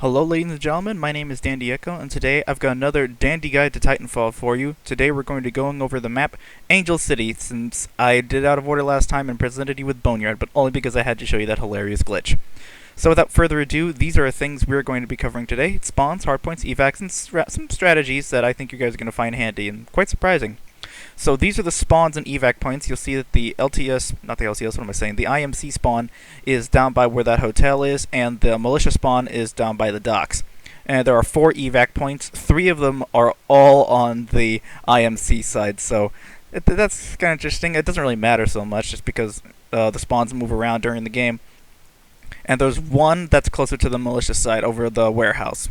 Hello ladies and gentlemen, my name is Dandy Echo, and today I've got another Dandy Guide to Titanfall for you. Today we're going to be going over the map Angel City, since I did it out of order last time and presented you with Boneyard, but only because I had to show you that hilarious glitch. So without further ado, these are things we're going to be covering today: spawns, hardpoints, evacs, and some strategies that I think you guys are going to find handy and quite surprising. So these are the spawns and evac points. You'll see that the LTS, not the LTS, what am I saying? The IMC spawn is down by where that hotel is, and the militia spawn is down by the docks. And there are 4 evac points. 3 of them are all on the IMC side, so that's kind of interesting. It doesn't really matter so much, just because the spawns move around during the game. And there's one that's closer to the militia side over the warehouse.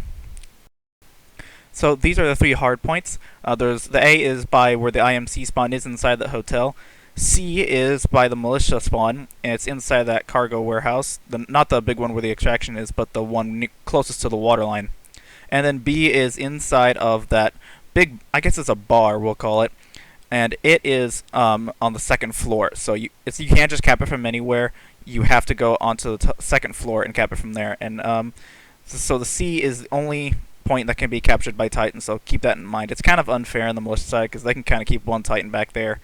So these are the 3 hard points. There's the A is by where the IMC spawn is inside the hotel. C is by the militia spawn, and it's inside that cargo warehouse. Not the big one where the extraction is, but the one closest to the waterline. And then B is inside of that big, I guess it's a bar, we'll call it. And it is on the 2nd floor. So you can't just cap it from anywhere. You have to go onto the 2nd floor and cap it from there. And so the C is the only point that can be captured by Titan, so keep that in mind. It's kind of unfair on the militia side because they can kind of keep one Titan back there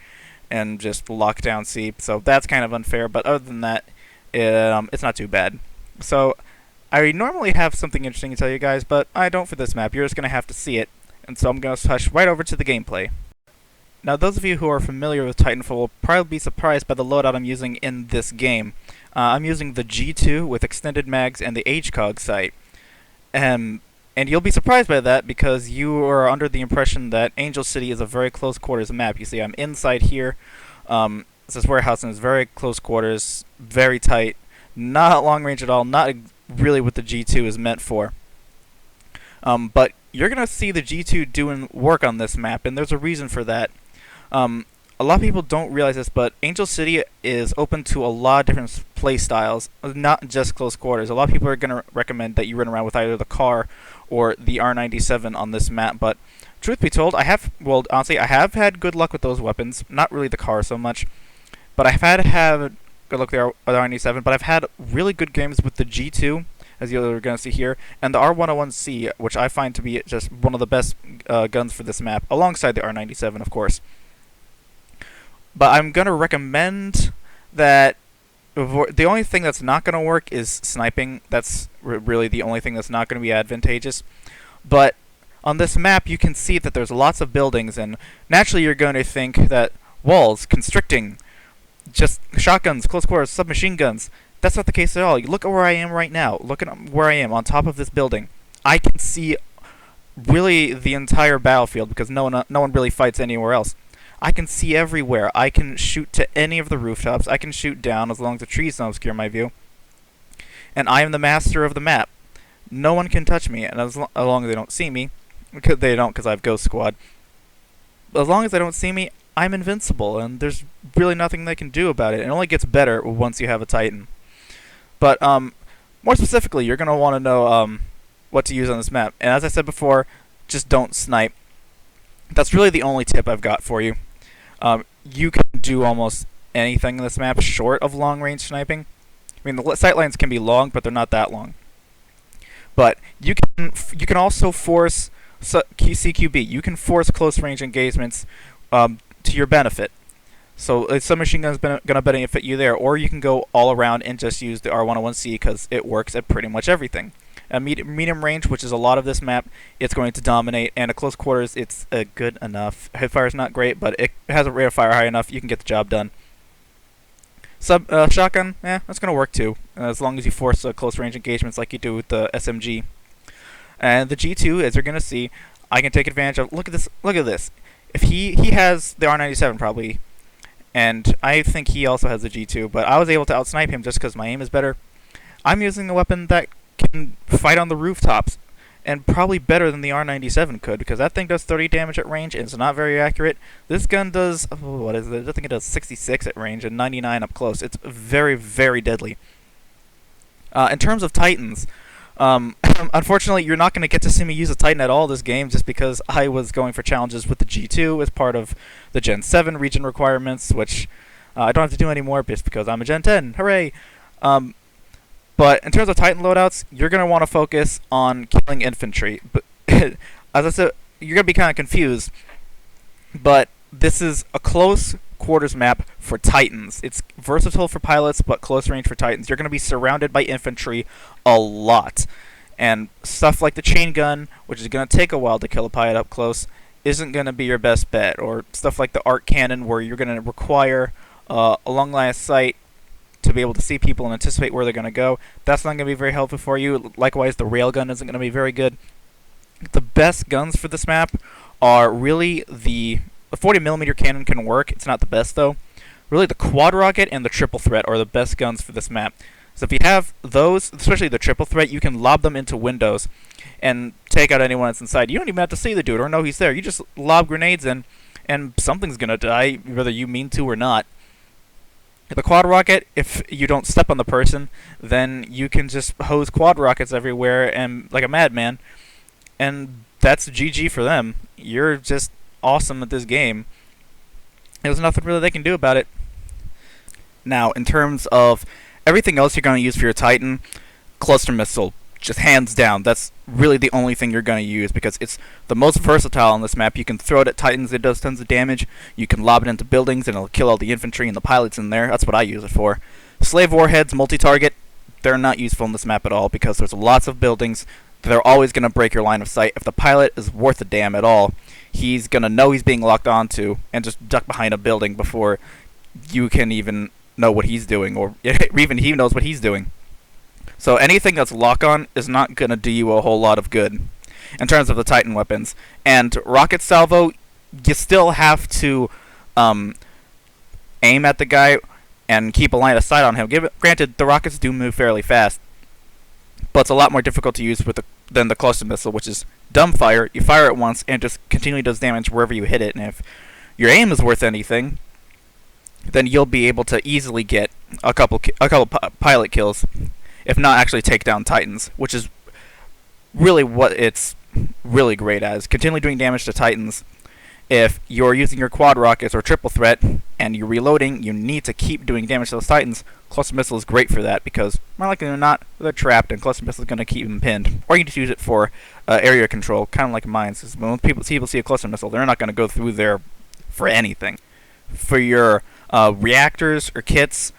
and just lock down C, so that's kind of unfair, but other than that, it's not too bad. So I normally have something interesting to tell you guys, but I don't for this map. You're just going to have to see it, and so I'm going to hush right over to the gameplay. Now, those of you who are familiar with Titanfall will probably be surprised by the loadout I'm using in this game. I'm using the G2 with extended mags and the HCOG sight. And you'll be surprised by that because you are under the impression that Angel City is a very close quarters map. You see, I'm inside here. This warehouse is very close quarters, very tight, not long range at all, not really what the G2 is meant for. But you're going to see the G2 doing work on this map, and there's a reason for that. A lot of people don't realize this, but Angel City is open to a lot of different play styles, not just close quarters. A lot of people are going to recommend that you run around with either the car or the R97 on this map, but truth be told, honestly, I have had good luck with those weapons. Not really the car so much, but I've had good luck with the R97, but I've had really good games with the G2, as you're going to see here, and the R101C, which I find to be just one of the best guns for this map, alongside the R97, of course. But I'm going to recommend that the only thing that's not going to work is sniping. That's really the only thing that's not going to be advantageous. But on this map, you can see that there's lots of buildings, and naturally you're going to think that walls, constricting, just shotguns, close quarters, submachine guns. That's not the case at all. You look at where I am right now. Look at where I am on top of this building. I can see really the entire battlefield because no one really fights anywhere else. I can see everywhere. I can shoot to any of the rooftops. I can shoot down as long as the trees don't obscure my view. And I am the master of the map. No one can touch me, and as long as they don't see me, because they don't, because I have Ghost Squad. As long as they don't see me, I'm invincible, and there's really nothing they can do about it. It only gets better once you have a Titan. But more specifically, you're going to want to know what to use on this map. And as I said before, just don't snipe. That's really the only tip I've got for you. You can do almost anything in this map short of long-range sniping. I mean, the sight lines can be long, but they're not that long. But you can also force CQB. You can force close-range engagements to your benefit. So a submachine gun is going to benefit you there, or you can go all around and just use the R101C because it works at pretty much everything. A medium range, which is a lot of this map, it's going to dominate, and at close quarters, it's good enough. Hipfire is not great, but it has a rate of fire high enough, you can get the job done. Shotgun, that's going to work too, as long as you force close range engagements like you do with the SMG. And the G2, as you're going to see, I can take advantage of. Look at this. If he has the R97 probably, and I think he also has the G2, but I was able to outsnipe him just because my aim is better. I'm using a weapon that can fight on the rooftops, and probably better than the R97 could, because that thing does 30 damage at range, and it's not very accurate. This gun does, what is it? I think it does 66 at range and 99 up close. It's very, very deadly. In terms of Titans, unfortunately, you're not going to get to see me use a Titan at all this game, just because I was going for challenges with the G2 as part of the Gen 7 region requirements, which I don't have to do anymore just because I'm a Gen 10. Hooray! But in terms of Titan loadouts, you're going to want to focus on killing infantry. But as I said, you're going to be kind of confused. But this is a close quarters map for Titans. It's versatile for pilots, but close range for Titans. You're going to be surrounded by infantry a lot. And stuff like the chain gun, which is going to take a while to kill a pilot up close, isn't going to be your best bet. Or stuff like the arc cannon, where you're going to require a long line of sight to be able to see people and anticipate where they're going to go. That's not going to be very helpful for you. Likewise, the railgun isn't going to be very good. The best guns for this map are really the 40mm cannon can work. It's not the best, though. Really, the quad rocket and the triple threat are the best guns for this map. So if you have those, especially the triple threat, you can lob them into windows and take out anyone that's inside. You don't even have to see the dude or know he's there. You just lob grenades in, and something's going to die, whether you mean to or not. The quad rocket, if you don't step on the person, then you can just hose quad rockets everywhere and like a madman, and that's GG for them. You're just awesome at this game. There's nothing really they can do about it. Now, in terms of everything else you're going to use for your Titan, cluster missile, just hands down. That's really the only thing you're going to use because it's the most versatile on this map. You can throw it at Titans, it does tons of damage. You can lob it into buildings and it'll kill all the infantry and the pilots in there. That's what I use it for. Slave warheads, multi-target, they're not useful in this map at all because there's lots of buildings. They're always going to break your line of sight. If the pilot is worth a damn at all, he's going to know he's being locked onto and just duck behind a building before you can even know what he's doing, or even he knows what he's doing. So anything that's lock-on is not going to do you a whole lot of good in terms of the Titan weapons. And rocket salvo, you still have to aim at the guy and keep a line of sight on him. Granted, the rockets do move fairly fast, but it's a lot more difficult to use than the cluster missile, which is dumbfire. You fire it once and it just continually does damage wherever you hit it. And if your aim is worth anything, then you'll be able to easily get a couple pilot kills, if not actually take down Titans, which is really what it's really great as. Continually doing damage to Titans. If you're using your quad rockets or triple threat and you're reloading, you need to keep doing damage to those Titans. Cluster missile is great for that because, more likely than not, they're trapped and cluster missile is going to keep them pinned. Or you can just use it for area control, kind of like mines. When people see a cluster missile, they're not going to go through there for anything. For your reactors or kits,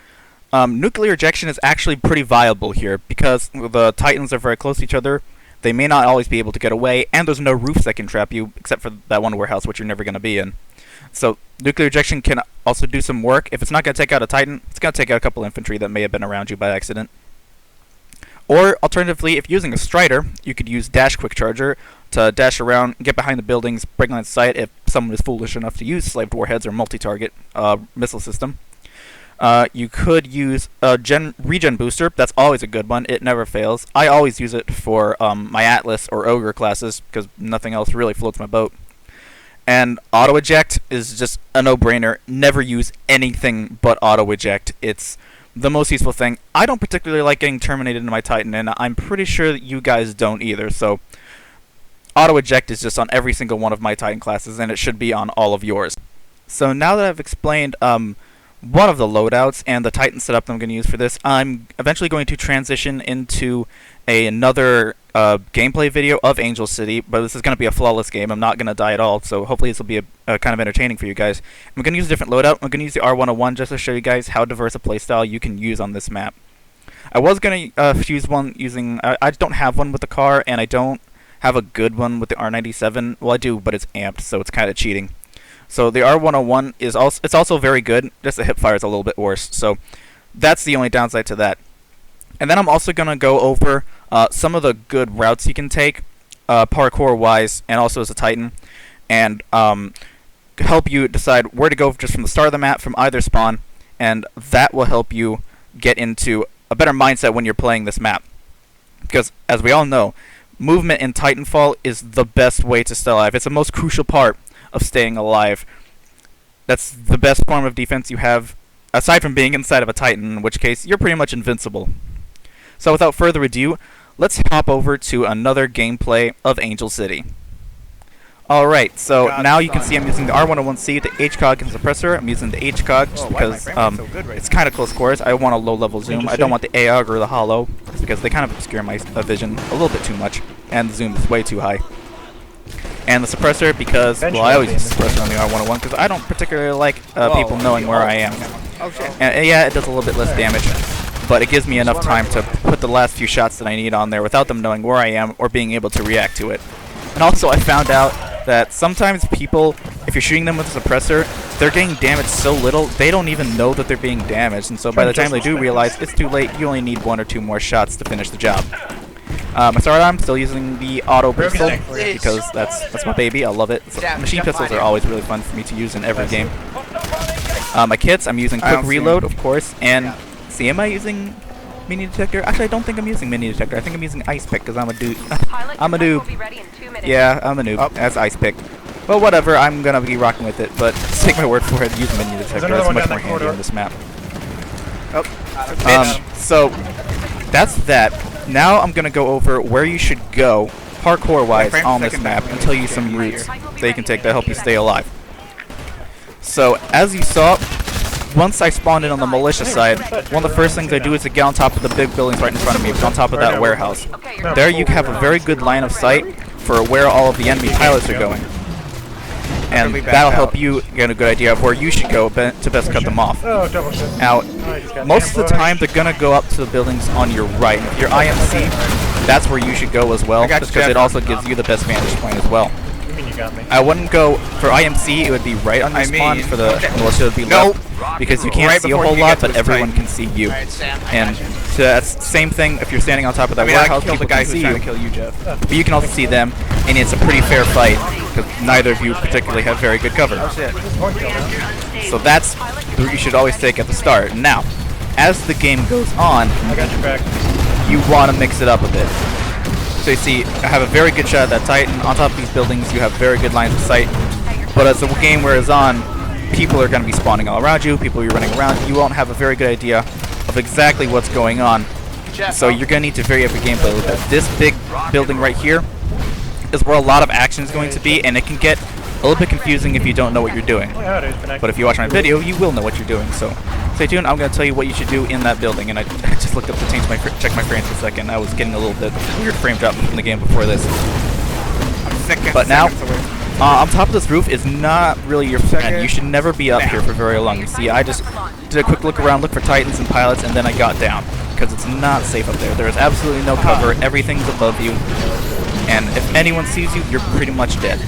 nuclear ejection is actually pretty viable here because the Titans are very close to each other. They may not always be able to get away, and there's no roofs that can trap you except for that one warehouse, which you're never going to be in. So nuclear ejection can also do some work. If it's not going to take out a Titan, it's going to take out a couple infantry that may have been around you by accident. Or alternatively, if using a Strider, you could use dash quick charger to dash around, get behind the buildings, break line of sight if someone is foolish enough to use slaved warheads or multi-target missile system. You could use a regen booster. That's always a good one. It never fails. I always use it for my Atlas or Ogre classes because nothing else really floats my boat. And auto eject is just a no-brainer. Never use anything but auto eject. It's the most useful thing. I don't particularly like getting terminated in my Titan, and I'm pretty sure that you guys don't either. So auto eject is just on every single one of my Titan classes, and it should be on all of yours. So now that I've explained one of the loadouts and the Titan setup that I'm going to use for this, I'm eventually going to transition into another gameplay video of Angel City, but this is going to be a flawless game. I'm not going to die at all, so hopefully this will be a kind of entertaining for you guys. I'm going to use a different loadout. I'm going to use the R101 just to show you guys how diverse a playstyle you can use on this map. I was going to use one using... I don't have one with the car, and I don't have a good one with the R97. Well, I do, but it's amped, so it's kind of cheating. So the R101 is also very good, just the hipfire is a little bit worse. So that's the only downside to that. And then I'm also going to go over some of the good routes you can take, parkour-wise, and also as a Titan, and help you decide where to go just from the start of the map, from either spawn, and that will help you get into a better mindset when you're playing this map. Because, as we all know, movement in Titanfall is the best way to stay alive. It's the most crucial part of staying alive. That's the best form of defense you have, aside from being inside of a Titan, in which case you're pretty much invincible. So without further ado, let's hop over to another gameplay of Angel City. Alright, so now you can see I'm using the R101C, the HCOG and suppressor. I'm using the HCOG just because it's kind of close quarters. I want a low-level zoom. I don't want the AOG or the holo, just because they kind of obscure my vision a little bit too much, and the zoom is way too high. And the suppressor because, well, I always use the suppressor on the R101 because I don't particularly like people knowing where I am. And yeah, it does a little bit less damage, but it gives me enough time to put the last few shots that I need on there without them knowing where I am or being able to react to it. And also, I found out that sometimes people, if you're shooting them with a suppressor, they're getting damaged so little, they don't even know that they're being damaged. And so by the time they do realize, it's too late, you only need 1 or 2 more shots to finish the job. I'm still using the auto pistol because that's my baby. I love it. So machine pistols are always really fun for me to use in every game. My kits, I'm using quick reload, of course, and see, am I using mini detector? Actually, I don't think I'm using mini detector. I think I'm using ice pick because I'm a dude. I'm a noob. Yeah, I'm a noob. That's ice pick. But whatever, I'm gonna be rocking with it. But take my word for it, use mini detector. It's much more handy on this map. So that's that. Now I'm gonna go over where you should go parkour-wise on this map and tell you some routes that you can take to help you stay alive. So as you saw, once I spawned in on the militia side, one of the first things I do is to get on top of the big buildings right in front of me, on top of that warehouse. There you have a very good line of sight for where all of the enemy pilots are going. And that'll help you get a good idea of where you should go to best cut them off. Now, most of the time they're going to go up to the buildings on your right. If you're IMC, that's where you should go as well, just because it also gives you the best vantage point as well. I wouldn't go for IMC, it would be right on your spawn. For the militia, it would be left, because you can't see a whole lot, but everyone can see you. And so that's the same thing if you're standing on top of that warehouse, people can see you. But you can also see them, and it's a pretty fair fight, because neither of you particularly have very good cover. So that's the route you should always take at the start. Now, as the game goes on, you want to mix it up a bit. So you see, I have a very good shot at that Titan. On top of these buildings, you have very good lines of sight. But as the game wears on, people are going to be spawning all around you, people are running around. You won't have a very good idea of exactly what's going on. So you're going to need to vary up your gameplay a little bit. This big building right here is where a lot of action is going to be, and it can get a little bit confusing if you don't know what you're doing. But if you watch my video, you will know what you're doing. So stay tuned. I'm going to tell you what you should do in that building. And I just looked up to check my frames for a second. I was getting a little bit weird frame drop from the game before this. But now, on top of this roof is not really your friend. You should never be up here for very long. You see, I just did a quick look around, look for Titans and pilots, and then I got down. Because it's not safe up there. There is absolutely no cover. Everything's above you. And if anyone sees you, you're pretty much dead.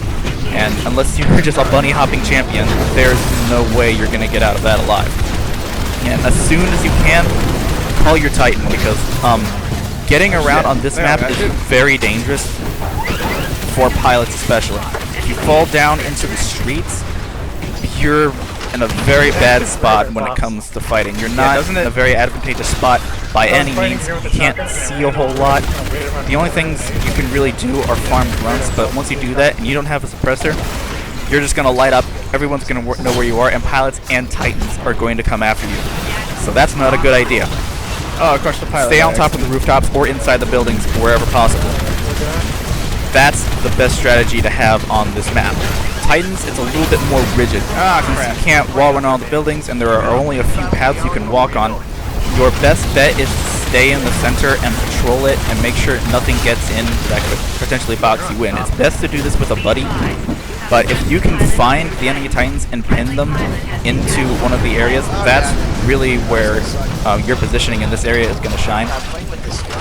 And unless you're just a bunny-hopping champion, there's no way you're going to get out of that alive. And as soon as you can, call your Titan, because getting around on this map is very dangerous, for pilots especially. If you fall down into the streets, you're in a very bad spot when it comes to fighting. You're not in a very advantageous spot by any means. You can't see a whole lot. The only things you can really do are farm grunts, but once you do that and you don't have a suppressor, you're just going to light up, everyone's going to know where you are, and pilots and Titans are going to come after you. So that's not a good idea. Oh, of course, the pilot. Stay on top of the rooftops or inside the buildings wherever possible. That's the best strategy to have on this map. Titans, it's a little bit more rigid. Since you can't wall run on the buildings and there are only a few paths you can walk on, your best bet is to stay in the center and patrol it and make sure nothing gets in that could potentially box you in. It's best to do this with a buddy, but if you can find the enemy Titans and pin them into one of the areas, that's really where your positioning in this area is going to shine.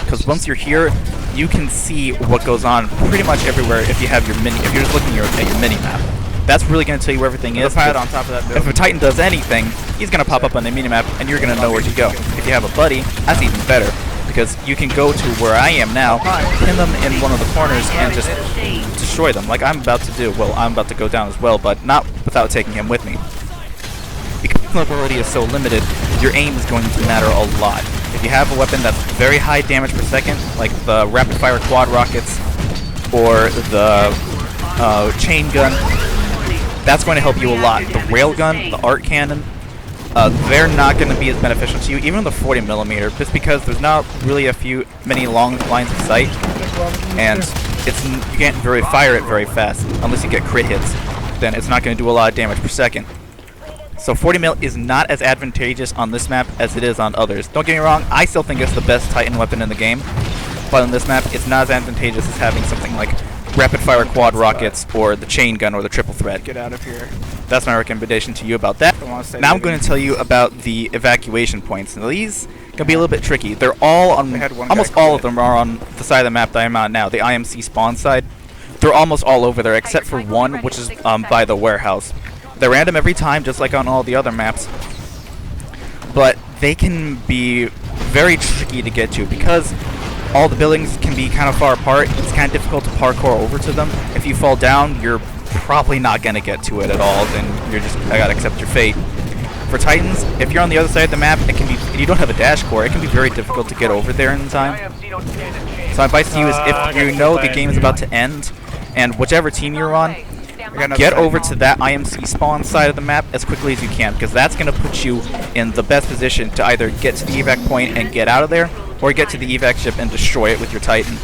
Because once you're here, you can see what goes on pretty much everywhere if you have your if you're just looking at your mini map. That's really going to tell you where everything is. On top of that if a Titan does anything, he's going to pop up on the mini map and you're going to know where to go. If you have a buddy, that's even better, because you can go to where I am now, pin them in one of the corners and just destroy them, like I'm about to do. Well, I'm about to go down as well, but not without taking him with me. Because mobility is so limited, your aim is going to matter a lot. If you have a weapon that's very high damage per second, like the rapid-fire quad rockets or the chain gun, that's going to help you a lot. The railgun, the art cannon, they're not going to be as beneficial to you, even the 40mm, just because there's not really many long lines of sight, and you can't fire it very fast unless you get crit hits. Then it's not going to do a lot of damage per second. So 40 mil is not as advantageous on this map as it is on others. Don't get me wrong, I still think it's the best Titan weapon in the game, but on this map it's not as advantageous as having something like rapid fire quad rockets or the chain gun or the triple threat. Get out of here. That's my recommendation to you about that. Now I'm going to tell you about the evacuation points. Now these can be a little bit tricky. They're all on, almost all of them are on the side of the map that I'm on now, the IMC spawn side. They're almost all over there except for one, which is by the warehouse. They're random every time, just like on all the other maps. But they can be very tricky to get to because all the buildings can be kind of far apart. It's kind of difficult to parkour over to them. If you fall down, you're probably not going to get to it at all. Then you're just, I gotta accept your fate. For Titans, if you're on the other side of the map, it can be, if you don't have a dash core, it can be very difficult to get over there in time. So my advice to you is if you know the game is about to end, and whichever team you're on, get over to that IMC spawn side of the map as quickly as you can, because that's going to put you in the best position to either get to the evac point and get out of there, or get to the evac ship and destroy it with your Titan.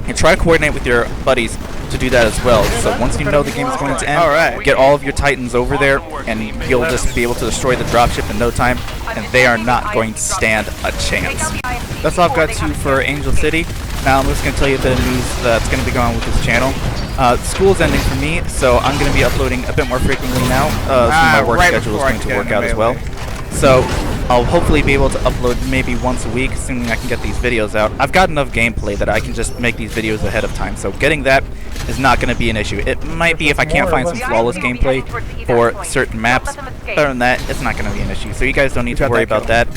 And try to coordinate with your buddies to do that as well. So once you know the game is going to end, get all of your Titans over there, and you'll just be able to destroy the dropship in no time, and they are not going to stand a chance. That's all I've got to for Angel City. Now I'm just going to tell you a bit of news that's going to be going on with this channel. School's ending for me, so I'm going to be uploading a bit more frequently now. So my work schedule is going to work out as well. So I'll hopefully be able to upload maybe once a week, assuming I can get these videos out. I've got enough gameplay that I can just make these videos ahead of time, so getting that is not going to be an issue. It might be if I can't find some flawless gameplay for certain maps. Other than that, it's not going to be an issue, so you guys don't need to worry about that.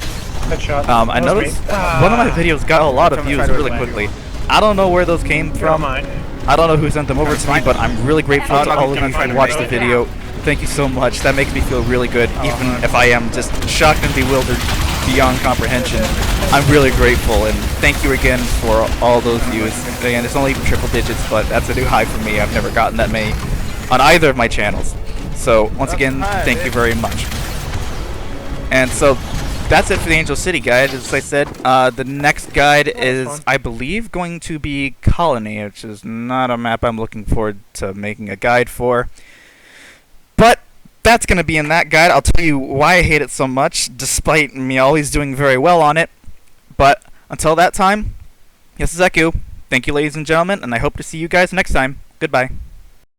I noticed one of my videos got a lot of views really quickly. I don't know where those came from. I don't know who sent them over to me, but I'm really grateful to all of you who watched the video. Thank you so much. That makes me feel really good, even if I am just shocked and bewildered beyond comprehension. I'm really grateful, and thank you again for all those views. Again, it's only triple digits, but that's a new high for me. I've never gotten that many on either of my channels. So, once again, thank you very much. And so, that's it for the Angel City guide. As I said, the next guide is, I believe, going to be Colony, which is not a map I'm looking forward to making a guide for. But that's going to be in that guide. I'll tell you why I hate it so much, despite me always doing very well on it. But until that time, this is Eku. Thank you, ladies and gentlemen, and I hope to see you guys next time. Goodbye.